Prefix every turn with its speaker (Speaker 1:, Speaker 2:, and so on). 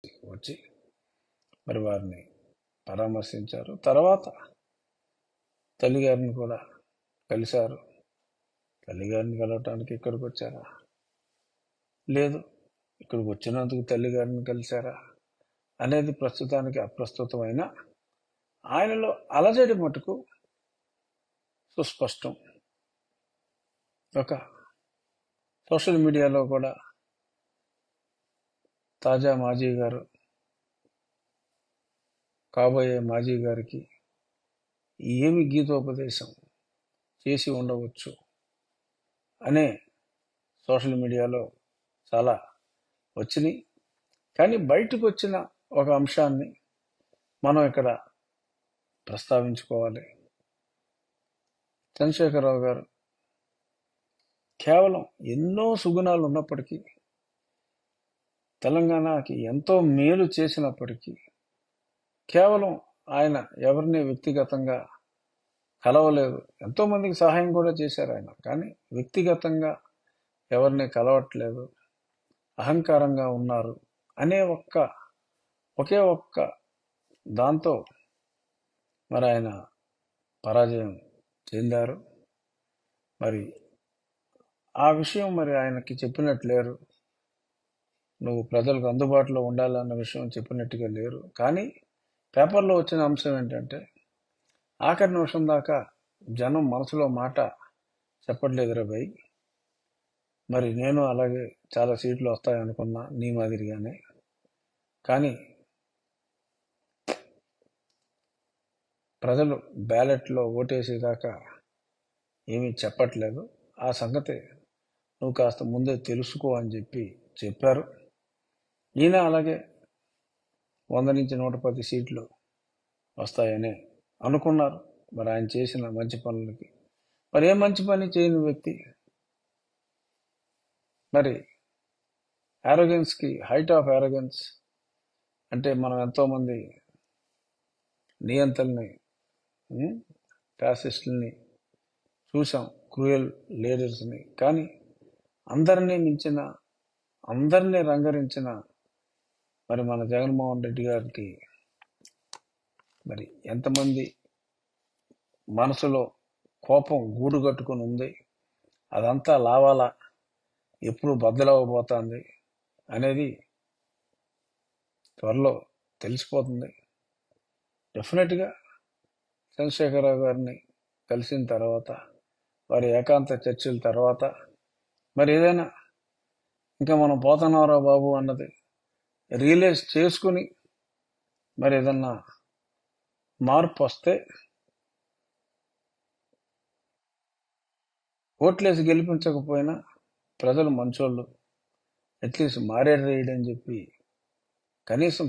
Speaker 1: వచ్చి మరి వారిని పరామర్శించారు. తర్వాత తల్లిగారిని కూడా కలిశారు. తల్లిగారిని కలవటానికి ఇక్కడికి వచ్చారా? లేదు. ఇక్కడికి వచ్చినందుకు తల్లిగారిని కలిశారా అనేది ప్రస్తుతానికి అప్రస్తుతమైన ఆయనలో అలజడి మటుకు సుస్పష్టం. ఒక సోషల్ మీడియాలో కూడా తాజా మాజీ గారు, కాబోయే మాజీ గారికి ఏమి గీతోపదేశం చేసి ఉండవచ్చు అనే సోషల్ మీడియాలో చాలా వచ్చినాయి. కానీ బయటకు వచ్చిన ఒక అంశాన్ని మనం ఇక్కడ ప్రస్తావించుకోవాలి. చంద్రశేఖరరావు గారు కేవలం ఎన్నో సుగుణాలు ఉన్నప్పటికీ, తెలంగాణకి ఎంతో మేలు చేసినప్పటికీ, కేవలం ఆయన ఎవరిని వ్యక్తిగతంగా కలవలేదు. ఎంతో మందికి సహాయం కూడా చేశారు ఆయన, కానీ వ్యక్తిగతంగా ఎవరిని కలవట్లేదు, అహంకారంగా ఉన్నారు అనే ఒకే ఒక్క దాంతో మరి ఆయన పరాజయం చెందారు. మరి ఆ విషయం మరి ఆయనకి చెప్పినట్లేరు. నువ్వు ప్రజలకు అందుబాటులో ఉండాలన్న విషయం చెప్పినట్టుగా లేరు. కానీ పేపర్లో వచ్చిన అంశం ఏంటంటే, ఆఖరి నిమిషం దాకా జనం మనసులో మాట చెప్పట్లేదురా భయ్, మరి నేను అలాగే చాలా సీట్లు వస్తాయనుకున్నా నీ మాదిరిగానే, కానీ ప్రజలు బ్యాలెట్లో ఓటేసేదాకా ఏమీ చెప్పట్లేదు. ఆ సంగతి నువ్వు కాస్త ముందే తెలుసుకో అని చెప్పారు. ఈయన అలాగే 100 నుంచి 110 సీట్లు వస్తాయని అనుకున్నారు. మరి ఆయన చేసిన మంచి పనులకి మరి ఏ మంచి పని చేయని వ్యక్తి, మరి ఆరోగెన్స్కి హైట్ ఆఫ్ ఆరోగెన్స్ అంటే మనం ఎంతోమంది నియంతల్ని, ఫ్యాసిస్టుల్ని చూసాం, క్రూయల్ లీడర్స్ని. కానీ అందరినీ మించిన, అందరినీ రంగరించిన మరి మన జగన్మోహన్ రెడ్డి గారికి మరి ఎంతమంది మనసులో కోపం గూడు కట్టుకుని ఉంది, అదంతా లావాలా, ఎప్పుడు బద్దలవ్వబోతుంది అనేది త్వరలో తెలిసిపోతుంది. డెఫినెట్గా చంద్రశేఖరరావు గారిని కలిసిన తర్వాత, వారి ఏకాంత చర్చల తర్వాత మరి ఏదైనా ఇంకా మనం పోతున్నారా బాబు అన్నది రియలైజ్ చేసుకుని మరి ఏదన్నా మార్పు వస్తే, ఓట్లేసి గెలిపించకపోయినా ప్రజలు మంచోళ్ళు, అట్లీస్ట్ మారేడు రేయడని చెప్పి కనీసం